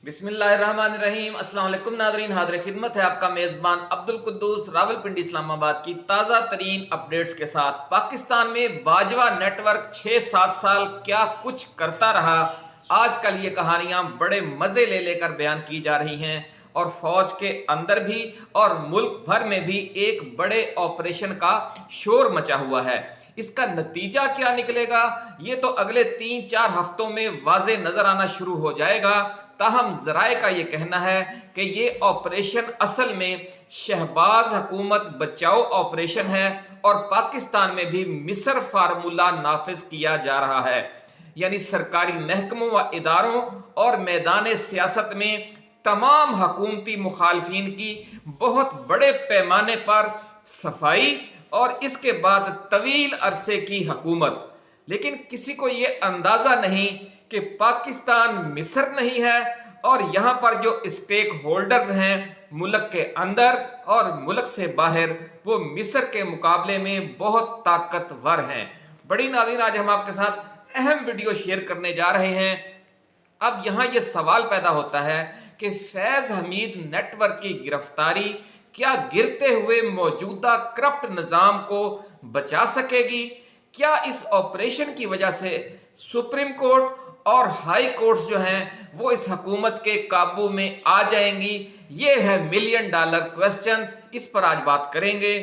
बिस्मिल्लाहिर्रहमानिर्रहीम। अस्सलाम वालेकुम नादरीन, हाज़िर खिदमत है आपका मेज़बान अब्दुल कुद्दूस रावलपिंडी इस्लामाबाद की ताज़ा तरीन अपडेट्स के साथ। पाकिस्तान में बाजवा नेटवर्क 6-7 साल क्या कुछ करता रहा, आजकल ये कहानियाँ बड़े मज़े ले लेकर बयान की जा रही हैं और फौज के अंदर भी और मुल्क भर में भी एक बड़े ऑपरेशन का शोर मचा हुआ है। इसका नतीजा क्या निकलेगा ये तो अगले 3-4 हफ्तों में वाज़े नजर आना शुरू हो जाएगा। ताहम जराए का ये कहना है कि ये ऑपरेशन असल में शहबाज हुकूमत बचाओ ऑपरेशन है और पाकिस्तान में भी मिस्र फार्मूला नाफिज किया जा रहा है, यानी सरकारी महकमों व इदारों और मैदान सियासत में तमाम हकूमती मुखालफिन की बहुत बड़े पैमाने पर सफाई और इसके बाद तवील अरसे की हुकूमत। लेकिन किसी को यह अंदाजा नहीं कि पाकिस्तान मिस्र नहीं है और यहां पर जो स्टेक होल्डर्स हैं मुल्क के अंदर और मुल्क से बाहर, वो मिस्र के मुकाबले में बहुत ताकतवर हैं। बड़ी नाज़रीन, आज हम आपके साथ अहम वीडियो शेयर करने जा रहे हैं। अब यहां यह सवाल पैदा होता है कि फैज हमीद नेटवर्क की गिरफ्तारी क्या गिरते हुए मौजूदा करप्ट निजाम को बचा सकेगी? क्या इस ऑपरेशन की वजह से सुप्रीम कोर्ट और हाई कोर्ट्स जो हैं वो इस हुकूमत के काबू में आ जाएंगी? ये है $1 मिलियन क्वेश्चन। इस पर आज बात करेंगे।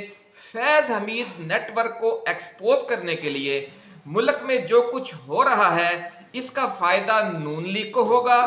फैज हमीद नेटवर्क को एक्सपोज करने के लिए मुल्क में जो कुछ हो रहा है, इसका फायदा नून लीग को होगा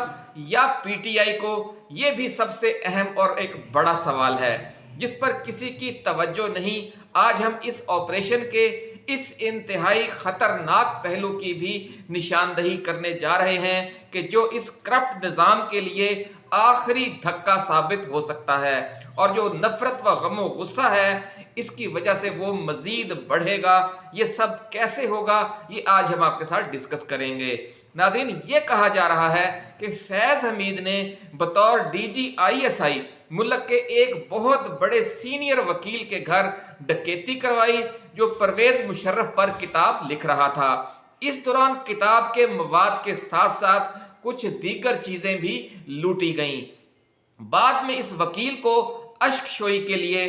या पीटीआई को? यह भी सबसे अहम और एक बड़ा सवाल है जिस पर किसी की तवज्जो नहीं। आज हम इस ऑपरेशन के इस इंतहाई खतरनाक पहलू की भी निशानदही करने जा रहे हैं कि जो इस करप्ट निजाम के लिए आखिरी धक्का साबित हो सकता है और जो नफरत व गमो गुस्सा है इसकी वजह से वो मजीद बढ़ेगा। ये सब कैसे होगा, ये आज हम आपके साथ डिस्कस करेंगे। नाज़रीन, ये कहा जा रहा है कि फैज हमीद ने बतौर DGISI मुल्क के एक बहुत बड़े सीनियर वकील के घर डकैती करवाई जो परवेज मुशर्रफ पर किताब लिख रहा था। इस दौरान किताब के मवाद के साथ साथ कुछ दीगर चीजें भी लूटी गईं। बाद में इस वकील को अश्क शोई के लिए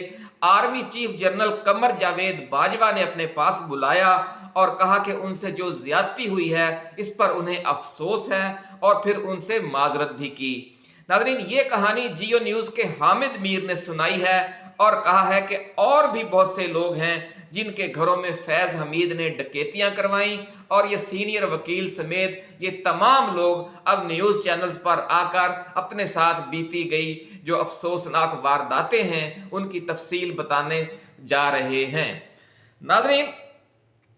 army chief general Qamar Javed Bajwa ने अपने पास बुलाया और कहा कि उनसे जो ज्यादती हुई है इस पर उन्हें अफसोस है और फिर उनसे माजरत भी की। नाज़रीन, ये कहानी जियो न्यूज के हामिद मीर ने सुनाई है और कहा है कि और भी बहुत से लोग हैं जिनके घरों में फैज हमीद ने डकैतियां करवाई और ये सीनियर वकील समेत ये तमाम लोग अब न्यूज चैनल्स पर आकर अपने साथ बीती गई जो अफसोसनाक वारदातें हैं उनकी तफसील बताने जा रहे हैं। नाज़रीन,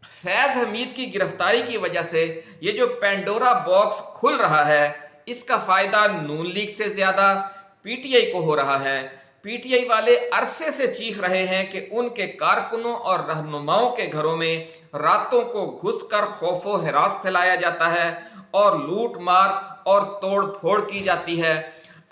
फैज हमीद की गिरफ्तारी की वजह से ये जो पेंडोरा बॉक्स खुल रहा है इसका फायदा नून लीग से ज्यादा पीटीआई को हो रहा है। पीटीआई वाले अरसे से चीख रहे हैं कि उनके कारकुनों और रहनुमाओं के घरों में रातों को घुसकर खौफो हिरास फैलाया जाता है और लूट मार और तोड़ फोड़ की जाती है।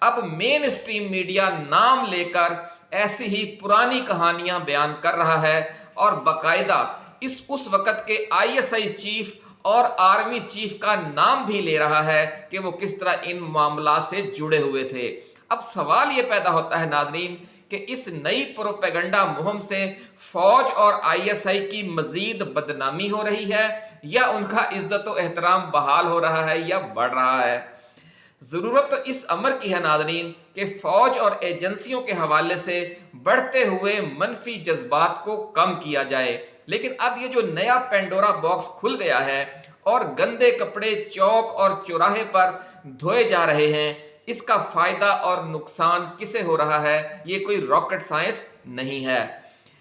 अब मेन स्ट्रीम मीडिया नाम लेकर ऐसी ही पुरानी कहानियां बयान कर रहा है और बाकायदा उस वक्त के ISI चीफ और आर्मी चीफ का नाम भी ले रहा है कि वो किस तरह इन मामला से जुड़े हुए थे। अब सवाल ये पैदा होता है नाज़रीन कि इस नई प्रोपेगेंडा मुहिम से फौज और ISI की मजीद बदनामी हो रही है या उनका इज्जत व एहतराम बहाल हो रहा है या बढ़ रहा है? जरूरत तो इस अमर की है नाज़रीन कि फौज और एजेंसियों के हवाले से बढ़ते हुए मनफी जज्बात को कम किया जाए। लेकिन अब ये जो नया पेंडोरा बॉक्स खुल गया है और गंदे कपड़े चौक और चौराहे पर धोए जा रहे हैं, इसका फायदा और नुकसान किसे हो रहा है? ये कोई रॉकेट साइंस नहीं है।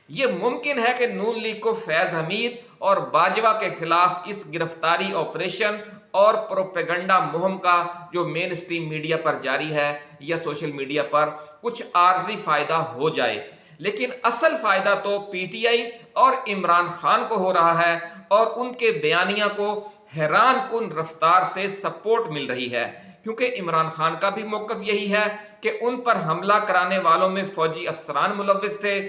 ये मुमकिन है कि नून लीग को फैज हमीद और बाजवा के खिलाफ इस गिरफ्तारी ऑपरेशन और प्रोपेगेंडा मुहिम का जो मेन स्ट्रीम मीडिया पर जारी है या सोशल मीडिया पर कुछ आर्जी फायदा हो जाए, लेकिन असल फायदा तो पीटीआई और इमरान खान को हो रहा है और उनके बयानिया को हैरान कुन रफ्तार से सपोर्ट मिल रही है, क्योंकि इमरान खान का भी मौकफ यही है कि उन पर हमला कराने वालों में फौजी अफसरान मुलव्विस थे।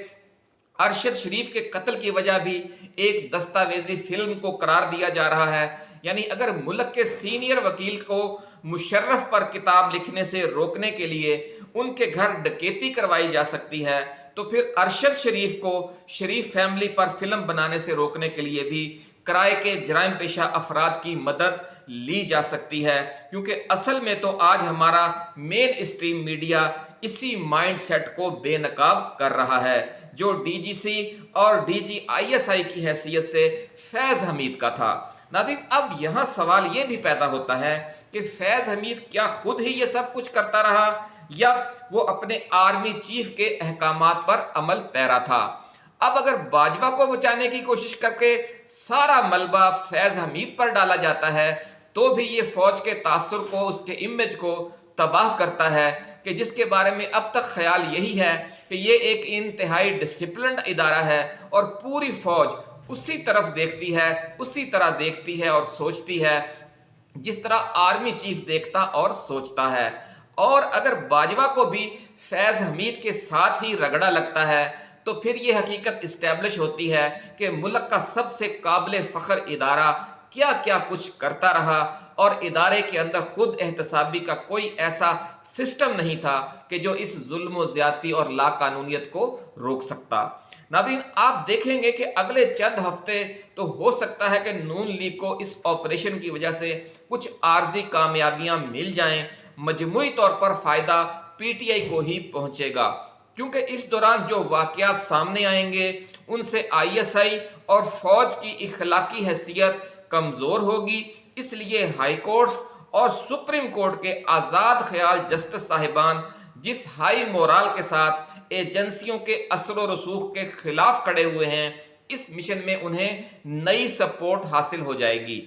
अरशद शरीफ के कत्ल की वजह भी एक दस्तावेजी फिल्म को करार दिया जा रहा है। यानी अगर मुल्क के सीनियर वकील को मुशर्रफ पर किताब लिखने से रोकने के लिए उनके घर डकैती करवाई जा सकती है, तो फिर अरशद शरीफ को शरीफ फैमिली पर फिल्म बनाने से रोकने के लिए भी किराए के जराइम पेशा अफराद की मदद ली जा सकती है। क्योंकि असल में तो आज हमारा मेन स्ट्रीम मीडिया इसी माइंड सेट को बेनकाब कर रहा है, जो डीजीसी और डीजीआईएसआई की हैसियत से फैज हमीद का था। नाज़रीन, अब यहाँ सवाल ये भी पैदा होता है कि फैज हमीद क्या खुद ही ये सब कुछ करता रहा या वो अपने आर्मी चीफ के अहकामात पर अमल पैरा था। अब अगर बाजवा को बचाने की कोशिश करके सारा मलबा फैज हमीद पर डाला जाता है, तो भी ये फौज के तासुर को, उसके इमेज को तबाह करता है कि जिसके बारे में अब तक ख्याल यही है कि ये एक इंतहाई डिसिप्लिन्ड इदारा है और पूरी फौज उसी तरफ देखती है, उसी तरह देखती है और सोचती है जिस तरह आर्मी चीफ देखता और सोचता है। और अगर बाजवा को भी फैज हमीद के साथ ही रगड़ा लगता है, तो फिर ये हकीकत इस्टेब्लिश होती है कि मुल्क का सबसे काबिल फ़ख्र इदारा क्या क्या कुछ करता रहा और इदारे के अंदर खुद एहतसाबी का कोई ऐसा सिस्टम नहीं था कि जो इस जुल्म व ज़्यादती और लाकानूनियत को रोक सकता। नाज़रीन, आप देखेंगे कि अगले चंद हफ्ते तो हो सकता है कि नून लीग को इस ऑपरेशन की वजह से कुछ आर्जी कामयाबियां मिल जाएं, मजमूई तौर पर फ़ायदा पीटीआई को ही पहुंचेगा, क्योंकि इस दौरान जो वाक़यात सामने आएंगे उनसे आईएसआई और फौज की इखलाकी हैसियत कमज़ोर होगी। इसलिए हाई कोर्ट्स और सुप्रीम कोर्ट के आज़ाद ख्याल जस्टिस साहिबान जिस हाई मोराल के साथ एजेंसियों के असर व रसूख के खिलाफ खड़े हुए हैं, इस मिशन में उन्हें नई सपोर्ट हासिल हो जाएगी।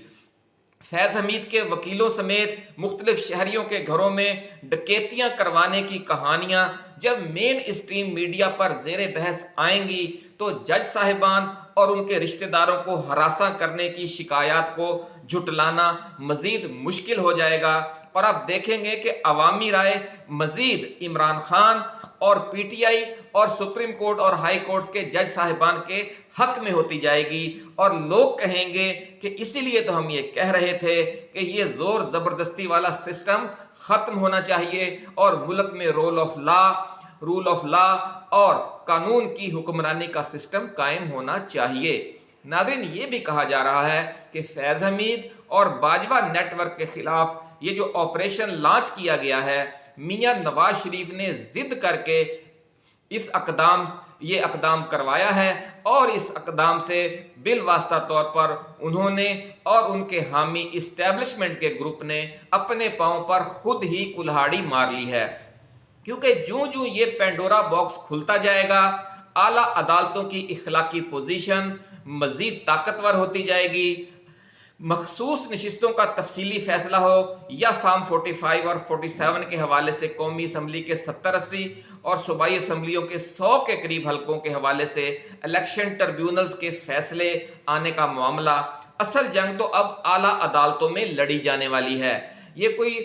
फैज हमीद के वकीलों समेत मुख्तलिफ शहरियों के घरों में डकैतियां करवाने की कहानियां जब मेन स्ट्रीम मीडिया पर ज़ेरे बहस आएंगी, तो जज साहिबान और उनके रिश्तेदारों को हरासा करने की शिकायत को झुटलाना मजीद मुश्किल हो जाएगा। और आप देखेंगे कि अवामी राय मजीद इमरान खान और पीटीआई और सुप्रीम कोर्ट और हाई कोर्ट्स के जज साहिबान के हक में होती जाएगी और लोग कहेंगे कि इसीलिए तो हम ये कह रहे थे कि ये जोर जबरदस्ती वाला सिस्टम खत्म होना चाहिए और मुल्क में रूल ऑफ लॉ और कानून की हुक्मरानी का सिस्टम कायम होना चाहिए। नाज़रीन, ये भी कहा जा रहा है कि फैज हमीद और बाजवा नेटवर्क के खिलाफ ये जो ऑपरेशन लॉन्च किया गया है, मियां नवाज शरीफ ने जिद करके ये अकदाम करवाया है और इस अकदाम से बिलवास्ता तौर पर उन्होंने और उनके हामी इस्टेब्लिशमेंट के ग्रुप ने अपने पांव पर खुद ही कुल्हाड़ी मार ली है। क्योंकि जो ये पेंडोरा बॉक्स खुलता जाएगा, आला अदालतों की इखलाकी पोजीशन मजीद ताकतवर होती जाएगी। मखसूस नशिस्तों का तफसीली फैसला हो या फार्म 45 और 47 के हवाले से कौमी असम्बली के 70-80 और सूबाई असम्बलियों के 100 के करीब हलकों के हवाले से इलेक्शन ट्रिब्यूनल्स के फैसले आने का मामला, असल जंग तो अब आला अदालतों में लड़ी जाने वाली है। ये कोई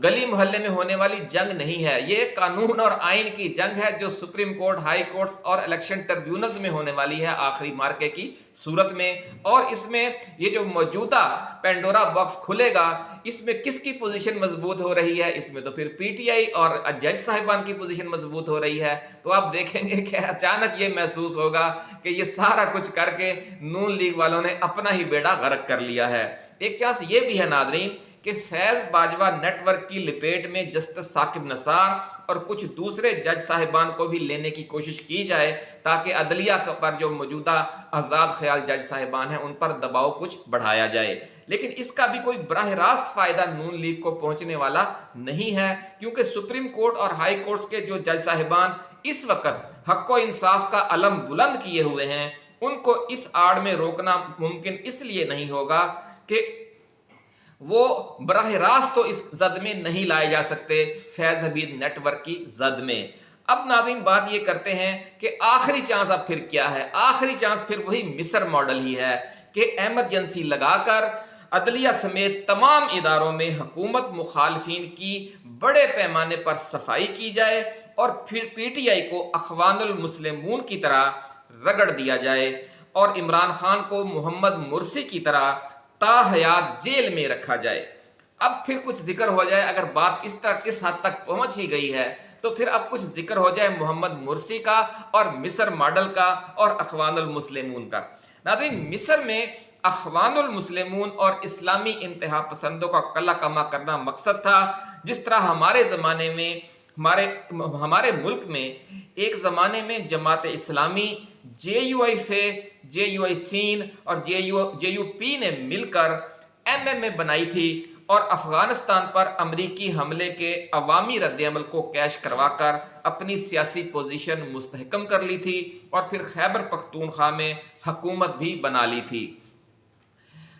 गली मोहल्ले में होने वाली जंग नहीं है, ये कानून और आइन की जंग है जो सुप्रीम कोर्ट, हाई कोर्ट्स और इलेक्शन ट्रिब्यूनल्स में होने वाली है आखिरी मार्के की सूरत में। और इसमें ये जो मौजूदा पेंडोरा बॉक्स खुलेगा, इसमें किसकी पोजीशन मजबूत हो रही है? इसमें तो फिर पीटीआई और जज साहिबान की पोजीशन मजबूत हो रही है। तो आप देखेंगे कि अचानक ये महसूस होगा कि ये सारा कुछ करके नून लीग वालों ने अपना ही बेड़ा गर्क कर लिया है। एक चांस ये भी है नादरीन कि फैज बाजवा नेटवर्क की लिपेट में जस्टिस साकिब नसार और कुछ दूसरे जज साहिबान को भी लेने की कोशिश की जाए, ताकि अदलिया पर जो मौजूदा आज़ाद ख्याल जज साहिबान हैं उन पर दबाव कुछ बढ़ाया जाए। लेकिन इसका भी कोई बराह रास्त फायदा नून लीग को पहुंचने वाला नहीं है, क्योंकि सुप्रीम कोर्ट और हाई कोर्ट्स के जो जज साहिबान इस वक्त हक व इंसाफ का अलम बुलंद किए हुए हैं, उनको इस आड़ में रोकना मुमकिन इसलिए नहीं होगा कि वो बराह रास्त तो इस जद में नहीं लाए जा सकते फैज हमीद नेटवर्क की जद में। अब नाज़रीन, बात ये करते हैं कि आखिरी चांस अब फिर क्या है? आखिरी चांस फिर वही मिस्र मॉडल ही है कि एमरजेंसी लगाकर अदलिया समेत तमाम इदारों में हुकूमत मुखालफिन की बड़े पैमाने पर सफाई की जाए और फिर पीटीआई को अखवानुल मुस्लिमून की तरह रगड़ दिया जाए और इमरान खान को मोहम्मद मुर्सी की तरह ताहयात जेल में रखा जाए। اب پھر کچھ ذکر ہو جائے، اگر بات اس حد تک پہنچ ہی گئی ہے تو پھر اب کچھ ذکر ہو جائے محمد مرسی کا اور مصر ماڈل کا اور اخوان المسلمون کا۔ ناظرین، مصر میں اخوان المسلمون اور اسلامی انتہا پسندوں کا کلا کما کرنا مقصد تھا، جس طرح ہمارے زمانے میں ہمارے ملک میں ایک زمانے میں جماعت اسلامی، جے you I Fe, J you آئی سین اور جے یو پی نے مل کر ایم ایم اے بنائی تھی اور افغانستان پر امریکی حملے کے عوامی رد عمل کو کیش کروا کر اپنی سیاسی پوزیشن مستحکم کر لی تھی اور پھر خیبر پختونخوا میں حکومت بھی بنا لی تھی۔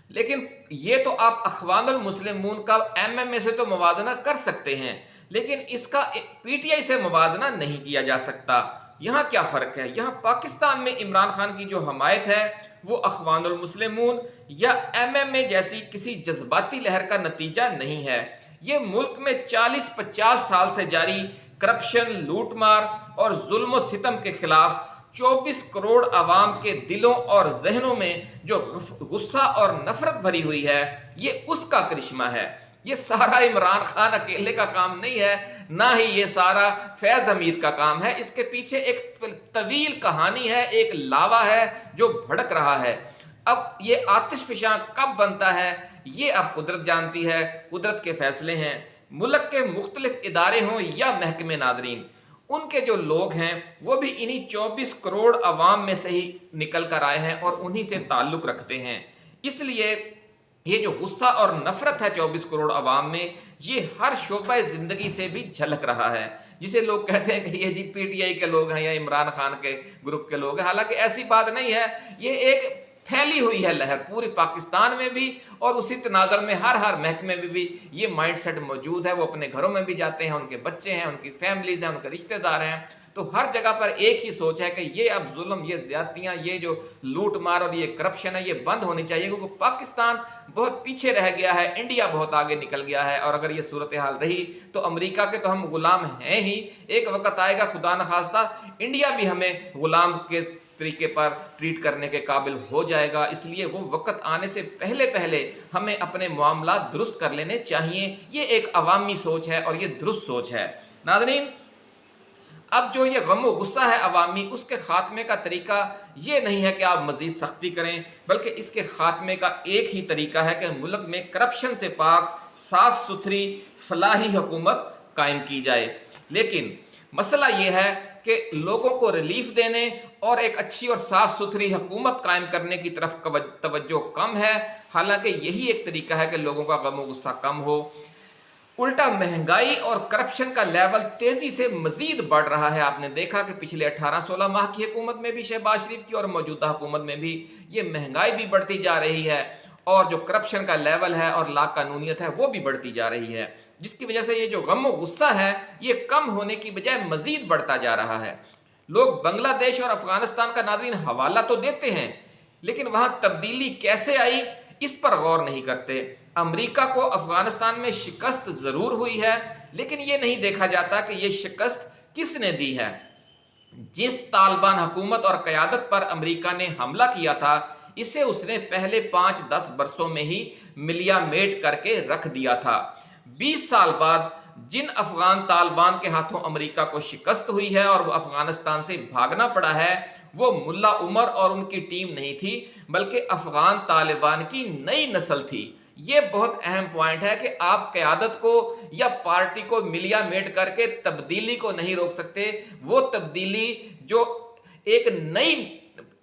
لیکن یہ تو آپ اخوان المسلمون کا ایم ایم اے سے تو موازنہ کر سکتے ہیں، لیکن اس کا پی ٹی آئی سے موازنہ نہیں کیا جا سکتا۔ یہاں کیا فرق ہے؟ یہاں پاکستان میں عمران خان کی جو حمایت ہے وہ اخوان المسلمون یا ایم ایم اے جیسی کسی جذباتی لہر کا نتیجہ نہیں ہے۔ یہ ملک میں 40-50 سال سے جاری کرپشن، لوٹ مار اور ظلم و ستم کے خلاف 24 کروڑ عوام کے دلوں اور ذہنوں میں جو غصہ اور نفرت بھری ہوئی ہے، یہ اس کا کرشمہ ہے۔ یہ سارا عمران خان اکیلے کا کام نہیں ہے، نہ ہی یہ سارا فیض حمید کا کام ہے۔ اس کے پیچھے ایک طویل کہانی ہے، ایک لاوا ہے جو بھڑک رہا ہے۔ اب یہ آتش فشاں کب بنتا ہے یہ اب قدرت جانتی ہے، قدرت کے فیصلے ہیں۔ ملک کے مختلف ادارے ہوں یا محکمے، ناظرین، ان کے جو لوگ ہیں وہ بھی انہی 24 کروڑ عوام میں سے ہی نکل کر آئے ہیں اور انہی سے تعلق رکھتے ہیں۔ اس لیے یہ جو غصہ اور نفرت ہے 24 کروڑ عوام میں، یہ ہر شعبہ زندگی سے بھی جھلک رہا ہے۔ جسے لوگ کہتے ہیں کہ یہ جی پی ٹی آئی کے لوگ ہیں یا عمران خان کے گروپ کے لوگ ہیں، حالانکہ ایسی بات نہیں ہے۔ یہ ایک پھیلی ہوئی ہے لہر پورے پاکستان میں بھی، اور اسی تناظر میں ہر محکمے میں بھی یہ مائنڈ سیٹ موجود ہے۔ وہ اپنے گھروں میں بھی جاتے ہیں، ان کے بچے ہیں، ان کی فیملیز ہیں، ان کے رشتہ دار ہیں، تو ہر جگہ پر ایک ہی سوچ ہے کہ یہ اب ظلم، یہ زیادتیاں، یہ جو لوٹ مار اور یہ کرپشن ہے، یہ بند ہونی چاہیے، کیونکہ پاکستان بہت پیچھے رہ گیا ہے، انڈیا بہت آگے نکل گیا ہے، اور اگر یہ صورتحال رہی تو امریکہ کے تو ہم غلام ہیں ہی، ایک وقت آئے گا خدا نخواستہ انڈیا بھی ہمیں غلام کے طریقے پر ٹریٹ کرنے کے قابل ہو جائے گا۔ اس لیے وہ وقت آنے سے پہلے ہمیں اپنے معاملات درست کر لینے چاہیے۔ یہ ایک عوامی سوچ ہے اور یہ درست سوچ ہے۔ ناظرین، اب جو یہ غم و غصہ ہے عوامی، اس کے خاتمے کا طریقہ یہ نہیں ہے کہ آپ مزید سختی کریں، بلکہ اس کے خاتمے کا ایک ہی طریقہ ہے کہ ملک میں کرپشن سے پاک، صاف ستھری فلاحی حکومت قائم کی جائے۔ لیکن مسئلہ یہ ہے کہ لوگوں کو ریلیف دینے اور ایک اچھی اور صاف ستھری حکومت قائم کرنے کی طرف توجہ کم ہے، حالانکہ یہی ایک طریقہ ہے کہ لوگوں کا غم و غصہ کم ہو۔ الٹا مہنگائی اور کرپشن کا لیول تیزی سے مزید بڑھ رہا ہے۔ آپ نے دیکھا کہ پچھلے 18-16 ماہ کی حکومت میں بھی، شہباز شریف کی، اور موجودہ حکومت میں بھی یہ مہنگائی بھی بڑھتی جا رہی ہے، اور جو کرپشن کا لیول ہے اور لا قانونیت ہے وہ بھی بڑھتی جا رہی ہے، جس کی وجہ سے یہ جو غم و غصہ ہے یہ کم ہونے کی بجائے مزید بڑھتا جا رہا ہے۔ لوگ بنگلہ دیش اور افغانستان کا، ناظرین، حوالہ تو دیتے ہیں، لیکن وہاں تبدیلی کیسے آئی اس پر غور نہیں کرتے۔ امریکہ کو افغانستان میں شکست ضرور ہوئی ہے، لیکن یہ نہیں دیکھا جاتا کہ یہ شکست کس نے دی ہے۔ جس طالبان حکومت اور قیادت پر امریکہ نے حملہ کیا تھا، اسے اس نے پہلے 5-10 برسوں میں ہی ملیا میٹ کر کے رکھ دیا تھا۔ 20 سال بعد جن افغان طالبان کے ہاتھوں امریکہ کو شکست ہوئی ہے اور وہ افغانستان سے بھاگنا پڑا ہے، وہ ملا عمر اور ان کی ٹیم نہیں تھی، بلکہ افغان طالبان کی نئی نسل تھی۔ یہ بہت اہم پوائنٹ ہے کہ آپ قیادت کو یا پارٹی کو ملیا میٹ کر کے تبدیلی کو نہیں روک سکتے۔ وہ تبدیلی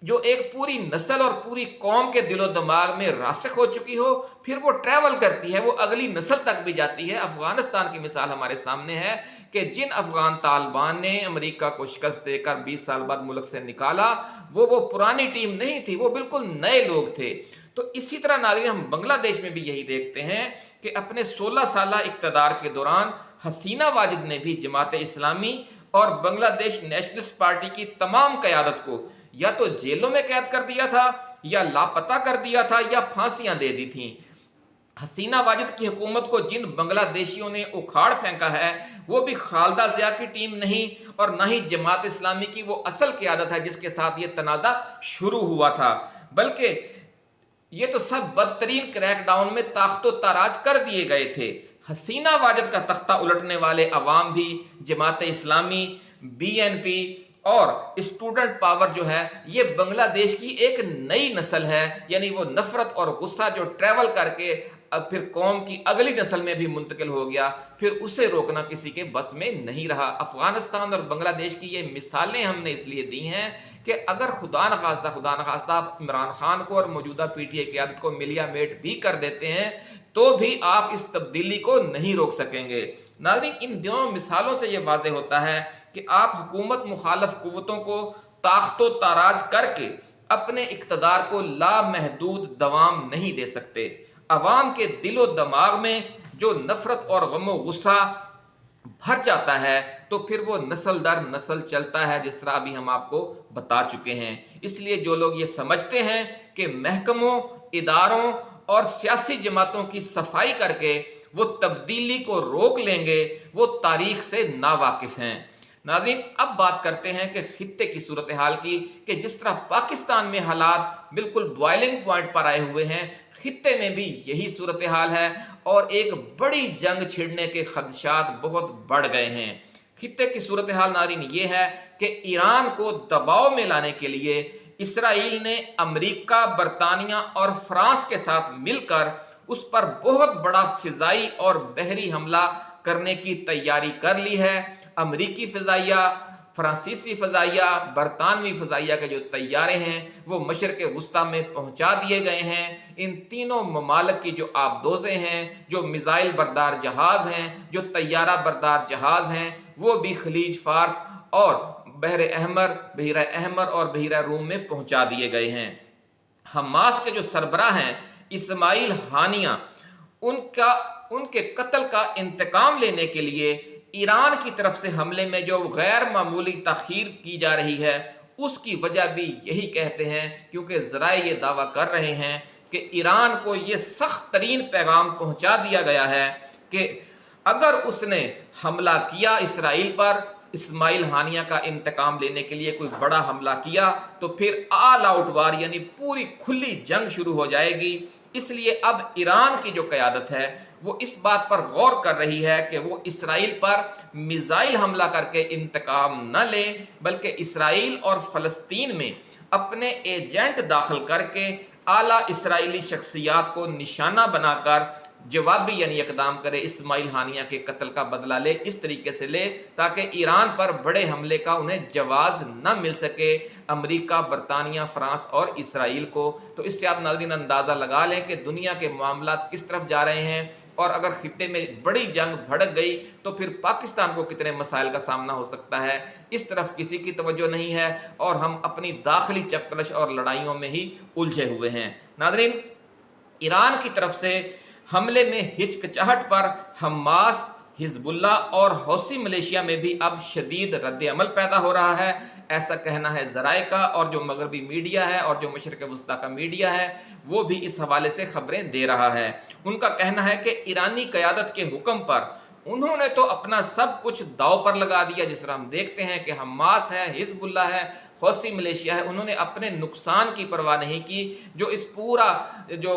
جو ایک پوری نسل اور پوری قوم کے دل و دماغ میں راسخ ہو چکی ہو، پھر وہ ٹریول کرتی ہے، وہ اگلی نسل تک بھی جاتی ہے۔ افغانستان کی مثال ہمارے سامنے ہے کہ جن افغان طالبان نے امریکہ کو شکست دے کر 20 سال بعد ملک سے نکالا، وہ پرانی ٹیم نہیں تھی، وہ بالکل نئے لوگ تھے۔ تو اسی طرح ناظرین، ہم بنگلہ دیش میں بھی یہی دیکھتے ہیں کہ اپنے 16 سالہ اقتدار کے دوران حسینہ واجد نے بھی جماعت اسلامی اور بنگلہ دیش نیشنلسٹ پارٹی کی تمام قیادت کو یا تو جیلوں میں قید کر دیا تھا، یا لاپتہ کر دیا تھا، یا پھانسیاں دے دی تھیں۔ حسینہ واجد کی حکومت کو جن بنگلہ دیشیوں نے اکھاڑ پھینکا ہے، وہ بھی خالدہ ضیاء کی ٹیم نہیں، اور نہ ہی جماعت اسلامی کی وہ اصل قیادت ہے جس کے ساتھ یہ تنازع شروع ہوا تھا، بلکہ ये तो सब बदतरीन क्रैक डाउन में ताख्तो ताराज कर दिए गए थे। हसीना वाजद का तख्ता उलटने वाले अवाम भी जमात इस्लामी, बीएनपी और स्टूडेंट पावर जो है, ये बांग्लादेश की एक नई नस्ल है। यानी वो नफरत और गुस्सा जो ट्रैवल करके अब फिर कौम की अगली नस्ल में भी मुंतकिल हो गया, फिर उसे रोकना किसी के बस में नहीं रहा। अफगानिस्तान और बांग्लादेश की ये मिसालें हमने इसलिए दी हैं कि अगर खुदा न खास्ता आप इमरान खान को और मौजूदा पीटीआई क़यादत को मिलिया मेट भी कर देते हैं तो भी आप इस तब्दीली को नहीं रोक सकेंगे। नाज़रीन, इन दोनों मिसालों से ये वाज़ेह होता है कि आप हुकूमत मुखालफ कुव्वतों को ताख्तो ताराज करके अपने इक़्तिदार को लामहदूद दवाम नहीं दे सकते। अवाम के दिलो दिमाग में जो नफरत और गम व गुस्सा भर जाता है तो फिर वो नस्ल दर नस्ल चलता है, जिस तरह अभी हम आपको बता चुके हैं। इसलिए जो लोग ये समझते हैं कि महकमों, इदारों और सियासी जमातों की सफाई करके वो तब्दीली को रोक लेंगे, वो तारीख से नावाकिफ हैं। नाज़रीन, अब बात करते हैं कि खित्ते की सूरत हाल की, कि जिस तरह पाकिस्तान में हालात बिल्कुल बॉइलिंग पॉइंट पर आए हुए हैं, खित्ते में भी यही सूरत हाल है और एक बड़ी जंग छिड़ने के खदशात बहुत बढ़ गए हैं। खित्ते की सूरत हाल नाज़रीन ये है कि ईरान को दबाव में लाने के लिए इसराइल ने अमेरिका, बरतानिया और फ्रांस के साथ मिलकर उस पर बहुत बड़ा फिजाई और बहरी हमला करने की तैयारी कर ली है। अमेरिकी फ़िज़ाइया, फ्रांसीसी फ़िज़ाइया, बरतानवी फ़िज़ाइया के जो तैयारे हैं वो मशरिक़ वुस्ता में पहुंचा दिए गए हैं। इन तीनों ममालिक की जो आबदोज़ें हैं, जो मिज़ाइल बरदार जहाज़ हैं, जो तैयारा बरदार जहाज़ हैं, वो भी खलीज फ़ार्स और बहीरा अहमर और बहीरा रूम में पहुंचा दिए गए हैं। हमास के जो सरबराह हैं इस्माइल हानिया, उनके कत्ल का इंतकाम लेने के लिए ईरान की तरफ से हमले में जो गैर मामूली ताख़ीर की जा रही है उसकी वजह भी यही कहते हैं, क्योंकि ज़राए ये दावा कर रहे हैं कि ईरान को ये सख्त तरीन पैगाम पहुंचा दिया गया है कि अगर उसने हमला किया इसराइल पर, इस्माइल हानिया का इंतकाम लेने के लिए कोई बड़ा हमला किया, तो फिर ऑल आउट वार यानी पूरी खुली जंग शुरू हो जाएगी। इसलिए अब ईरान की जो क़यादत है वो इस बात पर गौर कर रही है कि वो इसराइल पर मिसाइल हमला करके इंतकाम न ले, बल्कि इसराइल और फ़लस्तीन में अपने एजेंट दाखिल करके आला इसराइली शख्सियात को निशाना बनाकर जवाबी यानी इकदाम करे, इस्माइल हानिया के कत्ल का बदला ले, इस तरीके से ले ताकि ईरान पर बड़े हमले का उन्हें जवाज़ न मिल सके, अमेरिका, बरतानिया, फ्रांस और इसराइल को। तो इससे आप नाज़रीन अंदाज़ा लगा लें कि दुनिया के मामलात किस तरफ जा रहे हैं, और अगर खित्ते में बड़ी जंग भड़क गई तो फिर पाकिस्तान को कितने मसाइल का सामना हो सकता है, इस तरफ किसी की तवज्जो नहीं है और हम अपनी दाखिली चक्कलश और लड़ाइयों में ही उलझे हुए हैं। नाज़रीन, ईरान की तरफ से हमले में हिचकिचाहट पर हमास, हिजबुल्ला और हौसी मलेशिया में भी अब शदीद रद्द-ए-अमल पैदा हो रहा है, ऐसा कहना है ज़राए का। और जो मगरबी मीडिया है और जो मशरिक़ वुस्ता का मीडिया है वो भी इस हवाले से खबरें दे रहा है। उनका कहना है कि ईरानी क़यादत के हुक्म पर उन्होंने तो अपना सब कुछ दाव पर लगा दिया। जिस तरह हम देखते हैं कि हमास है, हिजबुल्ला है, हौसी मलेशिया है, उन्होंने अपने नुकसान की परवाह नहीं की। जो इस पूरा जो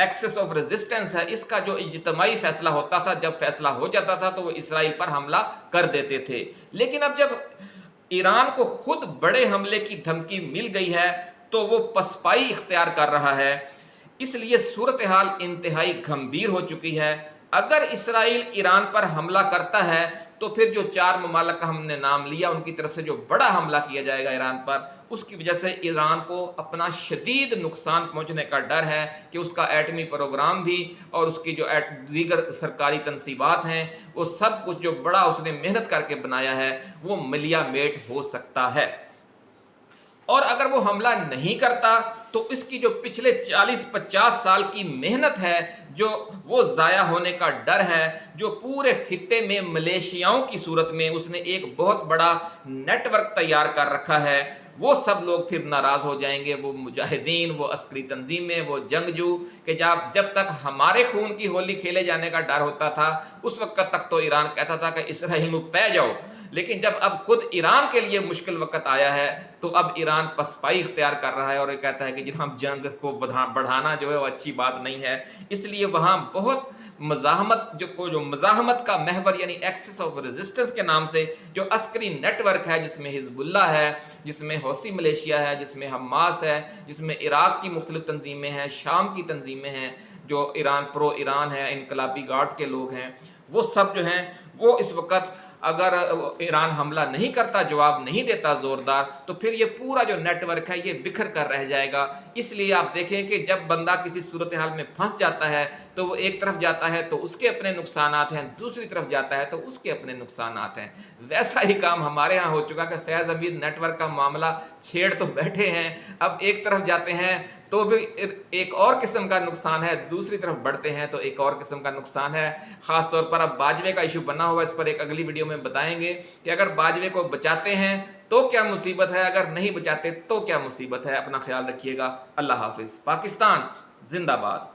एक्सेस ऑफ रेजिस्टेंस है इसका जो इज्तिमाई फैसला होता था, जब फैसला हो जाता था तो वो इसराइल पर हमला कर देते थे। लेकिन अब जब ईरान को खुद बड़े हमले की धमकी मिल गई है तो वो पसपाई इख्तियार कर रहा है। इसलिए सूरत हाल इंतहाई गंभीर हो चुकी है। अगर इसराइल ईरान पर हमला करता है तो फिर जो 4 ममालिक का हमने नाम लिया उनकी तरफ से जो बड़ा हमला किया जाएगा ईरान पर, उसकी वजह से ईरान को अपना शदीद नुकसान पहुंचने का डर है कि उसका एटमी प्रोग्राम भी और उसकी जो दीगर सरकारी तनसीबात हैं वो सब कुछ जो बड़ा उसने मेहनत करके बनाया है वो मिलिया मेट हो सकता है। और अगर वो हमला नहीं करता तो इसकी जो पिछले 40-50 साल की मेहनत है जो वो ज़ाया होने का डर है। जो पूरे खित्ते में मलेशियाओं की सूरत में उसने एक बहुत बड़ा नेटवर्क तैयार कर रखा है, وہ سب لوگ پھر ناراض ہو جائیں گے، وہ مجاہدین، وہ عسکری تنظیمیں، وہ جنگجو، کہ جب تک ہمارے خون کی ہولی کھیلے جانے کا ڈر ہوتا تھا اس وقت تک تو ایران کہتا تھا کہ اسرائیل میں پہ جاؤ، لیکن جب اب خود ایران کے لیے مشکل وقت آیا ہے تو اب ایران پسپائی اختیار کر رہا ہے اور یہ کہتا ہے کہ جناب جنگ کو بڑھانا جو ہے وہ اچھی بات نہیں ہے، اس لیے وہاں بہت مزاحمت جو مزاحمت کا محور یعنی ایکسس آف ریزسٹنس کے نام سے جو عسکری نیٹ ورک ہے، جس میں حزب اللہ ہے، جس میں حوثی ملیشیا ہے، جس میں حماس ہے، جس میں عراق کی مختلف تنظیمیں ہیں، شام کی تنظیمیں ہیں، جو ایران پرو ایران ہے، انقلابی گارڈز کے لوگ ہیں، وہ سب جو ہیں وہ اس وقت اگر ایران حملہ نہیں کرتا، جواب نہیں دیتا زوردار، تو پھر یہ پورا جو نیٹ ورک ہے یہ بکھر کر رہ جائے گا۔ اس لیے آپ دیکھیں کہ جب بندہ کسی صورتحال میں پھنس جاتا ہے تو وہ ایک طرف جاتا ہے تو اس کے اپنے نقصانات ہیں، دوسری طرف جاتا ہے تو اس کے اپنے نقصانات ہیں۔ ویسا ہی کام ہمارے ہاں ہو چکا کہ فیض حمید نیٹ ورک کا معاملہ چھیڑ تو بیٹھے ہیں، اب ایک طرف جاتے ہیں تو بھی ایک اور قسم کا نقصان ہے، دوسری طرف بڑھتے ہیں تو ایک اور قسم کا نقصان ہے۔ خاص طور پر اب باجوے کا ایشو بنا ہوا، اس پر ایک اگلی ویڈیو میں بتائیں گے کہ اگر باجوے کو بچاتے ہیں تو کیا مصیبت ہے، اگر نہیں بچاتے تو کیا مصیبت ہے۔ اپنا خیال رکھیے گا، اللہ حافظ۔ پاکستان زندہ باد۔